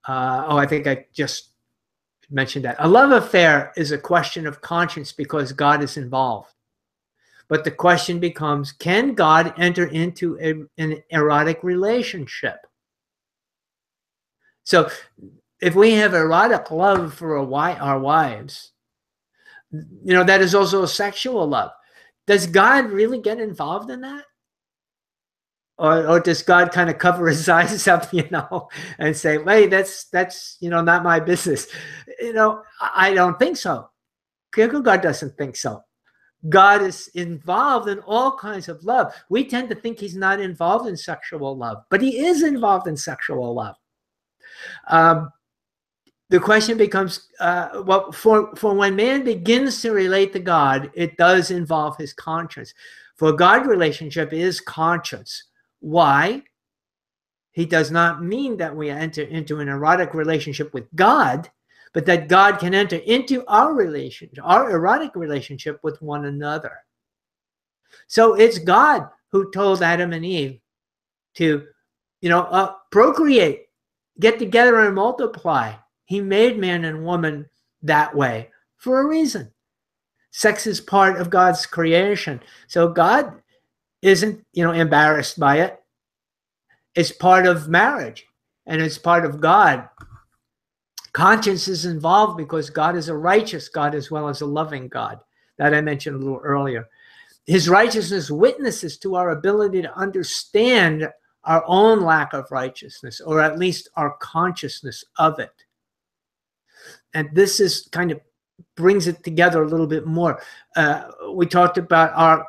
I think I just mentioned that. A love affair is a question of conscience because God is involved. But the question becomes, can God enter into an erotic relationship? So if we have erotic love for our wives, you know, that is also a sexual love. Does God really get involved in that? Or does God kind of cover his eyes up, you know, and say, hey, that's you know, not my business? You know, I don't think so. Kierkegaard doesn't think so. God is involved in all kinds of love. We tend to think he's not involved in sexual love, but he is involved in sexual love. The question becomes, well, for when man begins to relate to God, it does involve his conscience. For God, relationship is conscience. Why? He does not mean that we enter into an erotic relationship with God, but that God can enter into our relationship, our erotic relationship with one another. So it's God who told Adam and Eve to, you know, procreate, get together and multiply. He made man and woman that way for a reason. Sex is part of God's creation. So God isn't, you know, embarrassed by it. It's part of marriage and it's part of God. Conscience is involved because God is a righteous God as well as a loving God, that I mentioned a little earlier. His righteousness witnesses to our ability to understand our own lack of righteousness, or at least our consciousness of it. And this is kind of brings it together a little bit more. We talked about our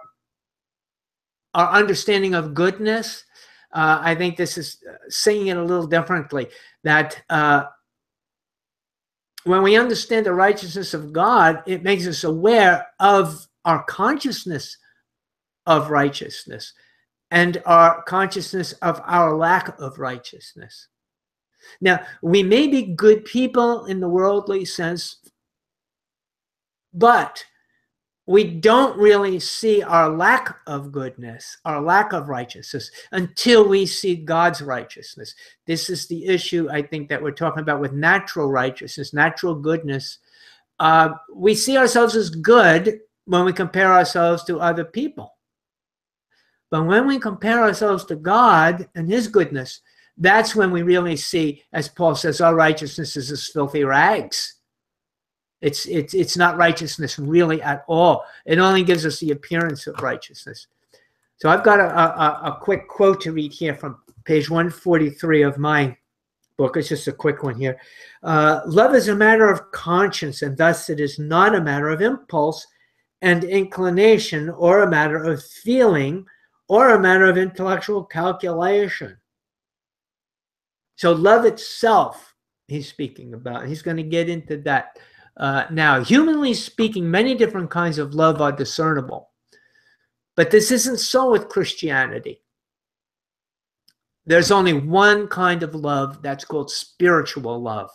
understanding of goodness. I think this is saying it a little differently, that when we understand the righteousness of God, it makes us aware of our consciousness of righteousness and our consciousness of our lack of righteousness. Now, we may be good people in the worldly sense, but we don't really see our lack of goodness, our lack of righteousness, until we see God's righteousness. This is the issue, I think, that we're talking about with natural righteousness, natural goodness. We see ourselves as good when we compare ourselves to other people. But when we compare ourselves to God and his goodness, that's when we really see, as Paul says, our righteousness is as filthy rags. It's not righteousness really at all. It only gives us the appearance of righteousness. So I've got a quick quote to read here from page 143 of my book. It's just a quick one here. Love is a matter of conscience, and thus it is not a matter of impulse and inclination, or a matter of feeling, or a matter of intellectual calculation. So love itself, he's speaking about. He's going to get into that now. Humanly speaking, many different kinds of love are discernible. But this isn't so with Christianity. There's only one kind of love that's called spiritual love.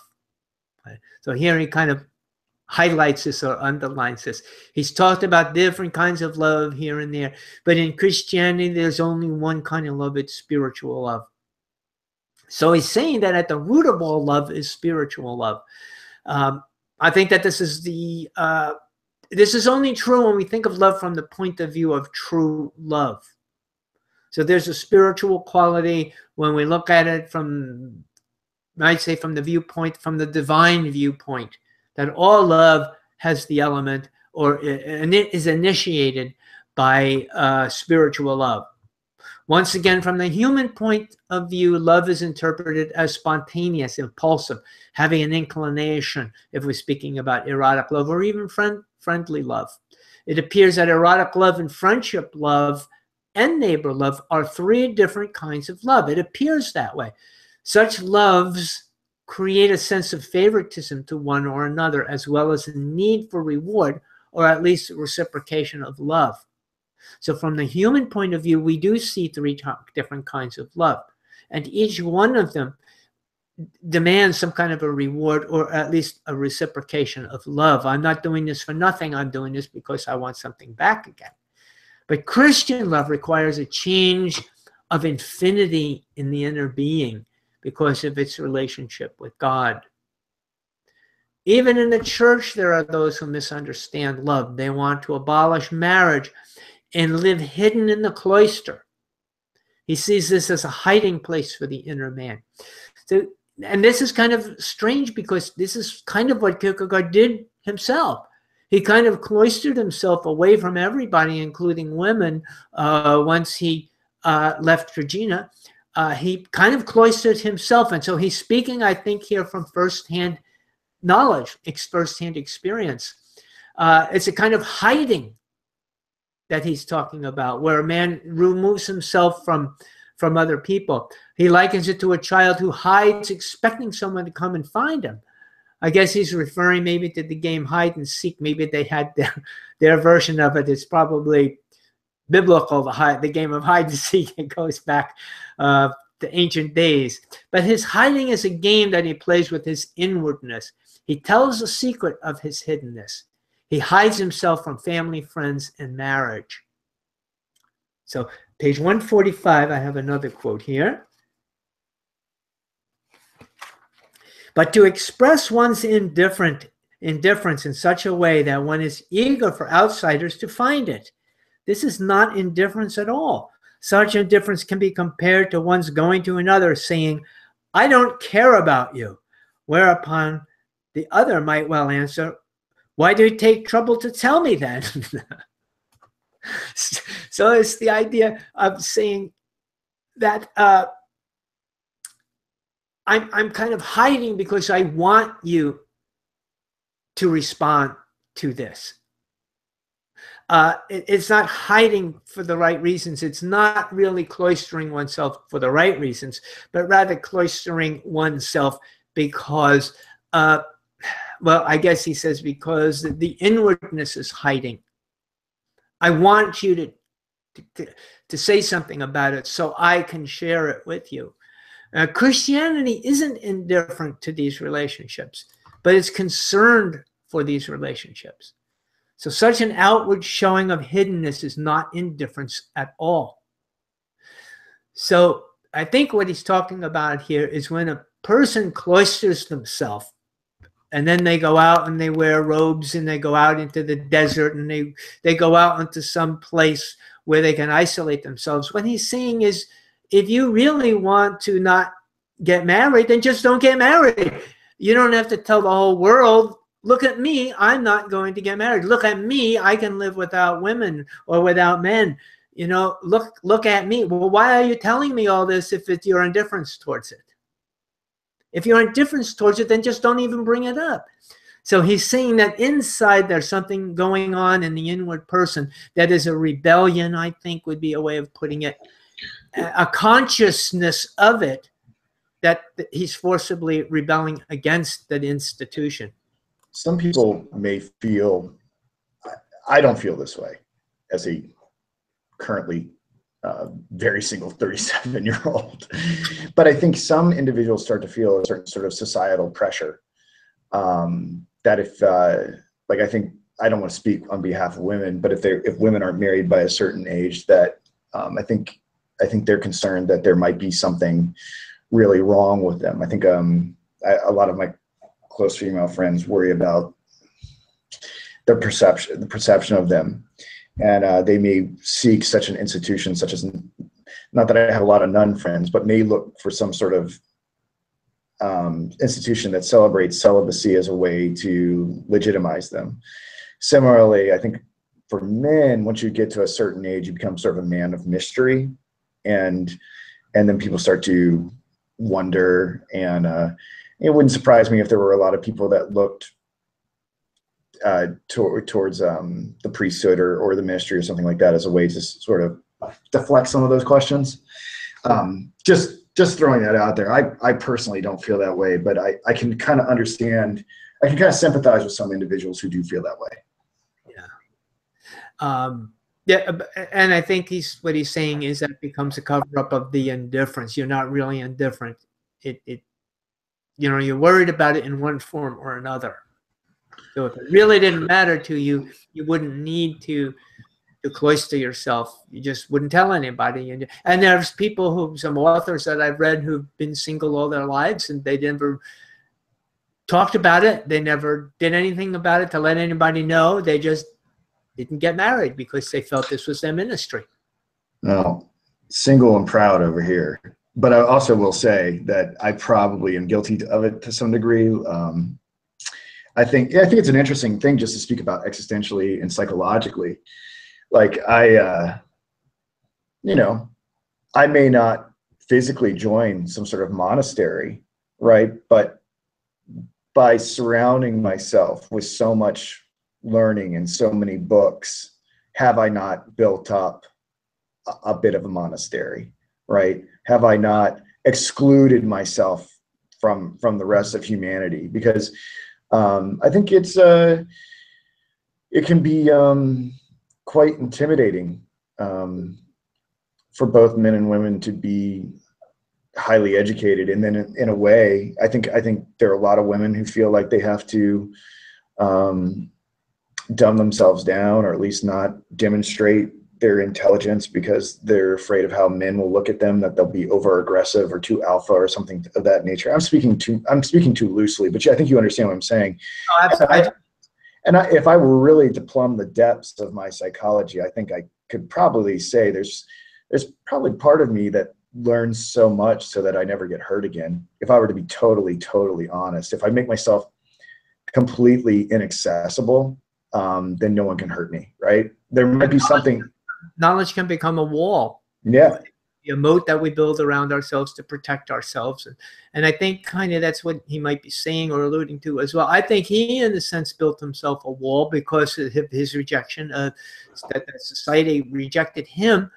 Right? So here he kind of highlights this or underlines this. He's talked about different kinds of love here and there, but in Christianity, there's only one kind of love. It's spiritual love. So he's saying that at the root of all love is spiritual love. I think that this is only true when we think of love from the point of view of true love. So there's a spiritual quality when we look at it from, I'd say, from the viewpoint, from the divine viewpoint, that all love has the element or is initiated by spiritual love. Once again, from the human point of view, love is interpreted as spontaneous, impulsive, having an inclination, if we're speaking about erotic love or even friendly love. It appears that erotic love and friendship love and neighbor love are three different kinds of love. It appears that way. Such loves create a sense of favoritism to one or another, as well as a need for reward, or at least reciprocation of love. So from the human point of view, we do see three different kinds of love. And each one of them demands some kind of a reward or at least a reciprocation of love. I'm not doing this for nothing. I'm doing this because I want something back again. But Christian love requires a change of infinity in the inner being because of its relationship with God. Even in the church, there are those who misunderstand love. They want to abolish marriage and live hidden in the cloister. He sees this as a hiding place for the inner man. So, and this is kind of strange because this is kind of what Kierkegaard did himself. He kind of cloistered himself away from everybody, including women, once he left Regina. He kind of cloistered himself. And so he's speaking, I think, here from firsthand knowledge, firsthand experience. It's a kind of hiding that he's talking about, where a man removes himself from other people. He likens it to a child who hides, expecting someone to come and find him. I guess he's referring maybe to the game hide and seek. Maybe they had their version of it. It's probably biblical, the game of hide and seek. It goes back to ancient days. But his hiding is a game that he plays with his inwardness. He tells the secret of his hiddenness. He hides himself from family, friends, and marriage. So page 145, I have another quote here. But to express one's indifference in such a way that one is eager for outsiders to find it, this is not indifference at all. Such indifference can be compared to one's going to another saying, "I don't care about you," whereupon the other might well answer, "Why do you take trouble to tell me then?" So it's the idea of saying that I'm kind of hiding because I want you to respond to this. It's not hiding for the right reasons. It's not really cloistering oneself for the right reasons, but rather cloistering oneself because, well, I guess he says because the inwardness is hiding. I want you to say something about it so I can share it with you. Christianity isn't indifferent to these relationships, but it's concerned for these relationships. So such an outward showing of hiddenness is not indifference at all. So I think what he's talking about here is when a person cloisters themselves and then they go out and they wear robes and they go out into the desert and they go out into some place where they can isolate themselves. What he's saying is, if you really want to not get married, then just don't get married. You don't have to tell the whole world look at me, I'm not going to get married. Look at me, I can live without women or without men. You know, look at me. Well, why are you telling me all this if it's your indifference towards it? If you're indifferent towards it, then just don't even bring it up. So he's saying that inside there's something going on in the inward person that is a rebellion, I think would be a way of putting it, a consciousness of it, that he's forcibly rebelling against that institution. Some people may feel, I don't feel this way as a currently very single 37-year-old, but I think some individuals start to feel a certain sort of societal pressure that if, like, I think, I don't want to speak on behalf of women, but if women aren't married by a certain age, that I think they're concerned that there might be something really wrong with them. I think a lot of my close female friends worry about the perception of them, and they may seek such an institution, such as, not that I have a lot of nun friends, but may look for some sort of institution that celebrates celibacy as a way to legitimize them. Similarly, I think for men, once you get to a certain age, you become sort of a man of mystery, and then people start to wonder, and it wouldn't surprise me if there were a lot of people that looked towards the priesthood or the ministry or something like that as a way to sort of deflect some of those questions. Just throwing that out there. I personally don't feel that way, but I can kind of understand, I can kind of sympathize with some individuals who do feel that way. Yeah. Yeah, and I think what he's saying is that it becomes a cover-up of the indifference. You're not really indifferent. You know, you're worried about it in one form or another. So if it really didn't matter to you, you wouldn't need to cloister yourself. You just wouldn't tell anybody. And there's people some authors that I've read who've been single all their lives, and they never talked about it. They never did anything about it to let anybody know. They just didn't get married because they felt this was their ministry. No, single and proud over here. But I also will say that I probably am guilty of it to some degree. I think it's an interesting thing just to speak about existentially and psychologically. Like I may not physically join some sort of monastery, right? But by surrounding myself with so much learning and so many books, have I not built up a bit of a monastery, right? Have I not excluded myself from the rest of humanity? Because I think it can be quite intimidating for both men and women to be highly educated, and then in a way, I think there are a lot of women who feel like they have to dumb themselves down, or at least not demonstrate their intelligence because they're afraid of how men will look at them, that they'll be over aggressive or too alpha or something of that nature. I'm speaking too loosely, but I think you understand what I'm saying. Oh, absolutely. If I were really to plumb the depths of my psychology, I think I could probably say there's probably part of me that learns so much so that I never get hurt again. If I were to be totally honest, if I make myself completely inaccessible, then no one can hurt me, right? There might be something. Knowledge can become a wall. Yeah. A moat that we build around ourselves to protect ourselves. And I think kind of that's what he might be saying or alluding to as well. I think he, in a sense, built himself a wall because of his rejection of that society rejected him.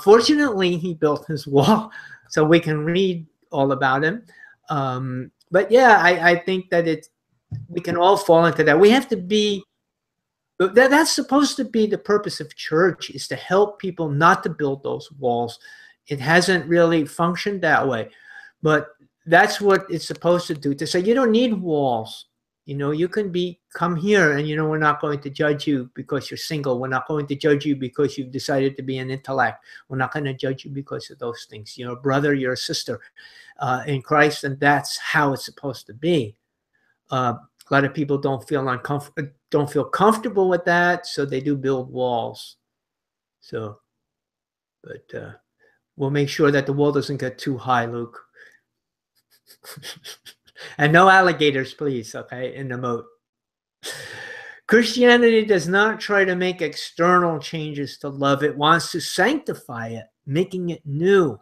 Fortunately, he built his wall so we can read all about him. But yeah, I think that we can all fall into that. We have to be, that's supposed to be the purpose of church, is to help people not to build those walls. It hasn't really functioned that way, but that's what it's supposed to do, to say you don't need walls. You know, you can come here, and we're not going to judge you because you're single. We're not going to judge you because you've decided to be an intellect. We're not going to judge you because of those things. You're a brother, you're a sister in Christ, and that's how it's supposed to be. A lot of people don't feel comfortable with that, so they do build walls. So, but we'll make sure that the wall doesn't get too high, Luke. And no alligators, please, okay, in the moat. Christianity does not try to make external changes to love. It wants to sanctify it, making it new.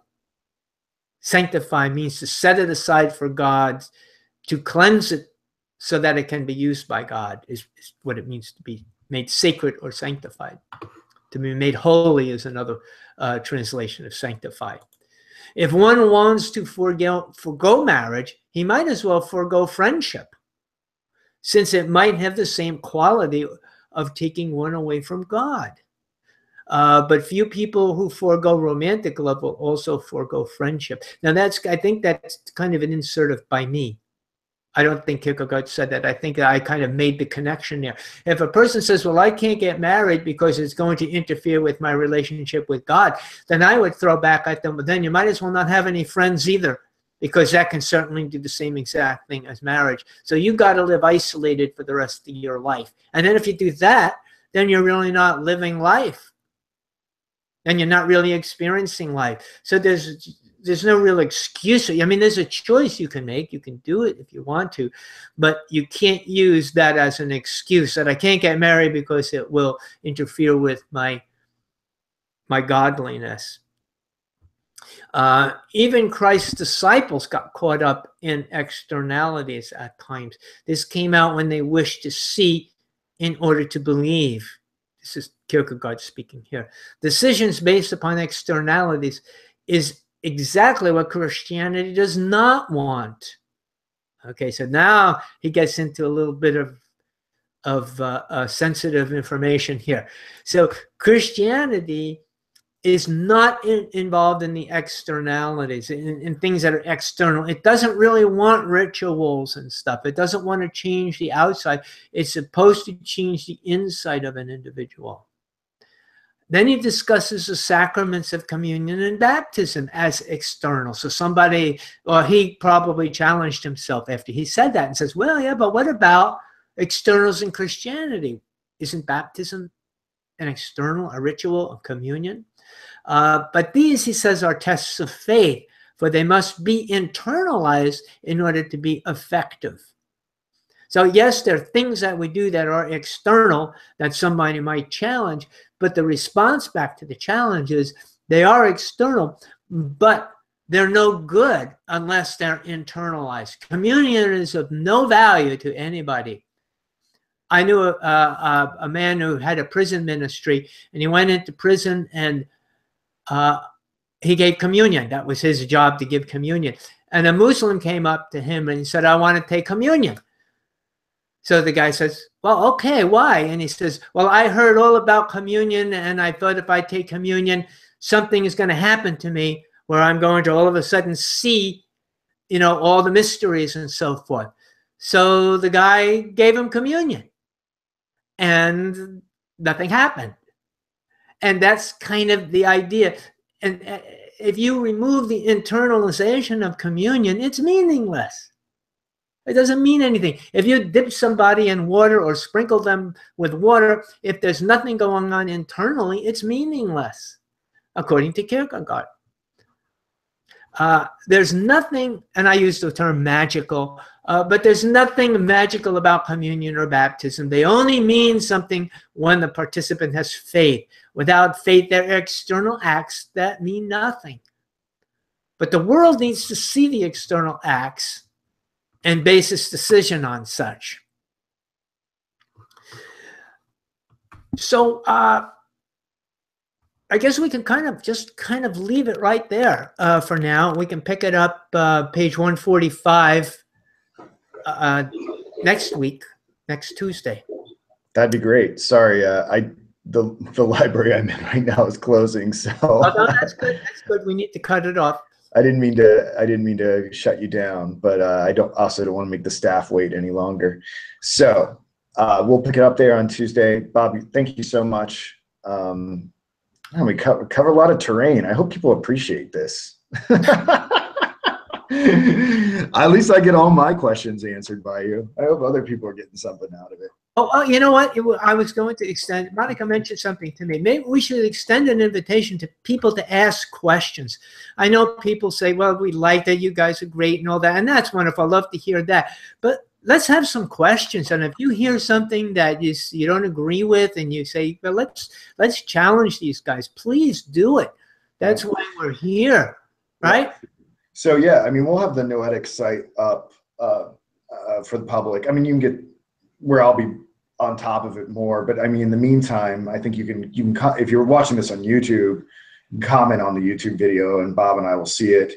Sanctify means to set it aside for God, to cleanse it so that it can be used by God, is what it means to be made sacred or sanctified. To be made holy is another translation of sanctified. If one wants to forgo marriage, he might as well forgo friendship, since it might have the same quality of taking one away from God. But few people who forego romantic love will also forego friendship. Now, I think that's kind of an insert of by me. I don't think Kierkegaard said that. I think that I kind of made the connection there. If a person says, well, I can't get married because it's going to interfere with my relationship with God, then I would throw back at them, but then you might as well not have any friends either, because that can certainly do the same exact thing as marriage. So you got to live isolated for the rest of your life. And then if you do that, then you're really not living life. And you're not really experiencing life. So there's no real excuse. I mean, there's a choice you can make. You can do it if you want to, but you can't use that as an excuse that I can't get married because it will interfere with my godliness. Even Christ's disciples got caught up in externalities at times. This came out when they wished to see in order to believe. This is Kierkegaard speaking here. Decisions based upon externalities is exactly what Christianity does not want. Okay, so now he gets into a little bit of sensitive information here. So Christianity is not involved in the externalities, in things that are external. It doesn't really want rituals and stuff. It doesn't want to change the outside. It's supposed to change the inside of an individual. Then he discusses the sacraments of communion and baptism as external. So somebody, or he probably challenged himself after he said that and says, well, yeah, but what about externals in Christianity? Isn't baptism an external, a ritual of communion? But these, he says, are tests of faith, for they must be internalized in order to be effective. So yes, there are things that we do that are external that somebody might challenge, but the response back to the challenge is they are external, but they're no good unless they're internalized. Communion is of no value to anybody. I knew a man who had a prison ministry, and he went into prison and he gave communion. That was his job, to give communion. And a Muslim came up to him and he said, I want to take communion. So the guy says, well, okay, why? And he says, well, I heard all about communion, and I thought if I take communion, something is going to happen to me where I'm going to all of a sudden see, you know, all the mysteries and so forth. So the guy gave him communion, and nothing happened. And that's kind of the idea. And if you remove the internalization of communion, it's meaningless. It doesn't mean anything. If you dip somebody in water or sprinkle them with water, if there's nothing going on internally, it's meaningless, according to Kierkegaard. There's nothing, and I use the term magical, but there's nothing magical about communion or baptism. They only mean something when the participant has faith. Without faith, there are external acts that mean nothing. But the world needs to see the external acts and base its decision on such. So I guess we can kind of leave it right there for now. We can pick it up page 145 next week, next Tuesday. That'd be great. Sorry, the library I'm in right now is closing, so. Oh, no, that's good. That's good. We need to cut it off. I didn't mean to shut you down, but I also don't want to make the staff wait any longer. So we'll pick it up there on Tuesday. Bob, thank you so much. We cover a lot of terrain. I hope people appreciate this. At least I get all my questions answered by you. I hope other people are getting something out of it. Oh, you know what? I was going to extend, Monica mentioned something to me. Maybe we should extend an invitation to people to ask questions. I know people say, well, we like that, you guys are great and all that, and that's wonderful. I love to hear that. But let's have some questions. And if you hear something that you don't agree with, and you say, well, let's challenge these guys, please do it. That's why we're here, right? So yeah, I mean, we'll have the Noetic site up for the public. I mean, you can get where I'll be on top of it more, but I mean, in the meantime, I think you can if you're watching this on YouTube, comment on the YouTube video, and Bob and I will see it.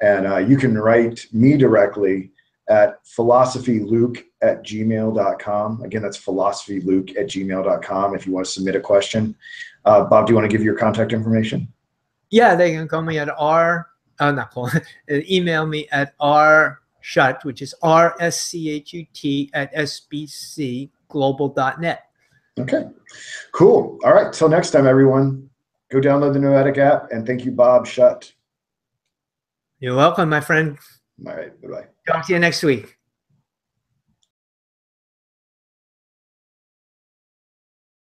And you can write me directly at philosophyluke@gmail.com. Again, that's philosophyluke@gmail.com if you want to submit a question. Bob, do you want to give your contact information? Yeah, they can call me at email me at rschut, which is RSCHUT @sbcglobal.net. Okay, cool. All right, till next time, everyone. Go download the Noetic app, and thank you, Bob Schut. You're welcome, my friend. All right, bye-bye. Talk to you next week.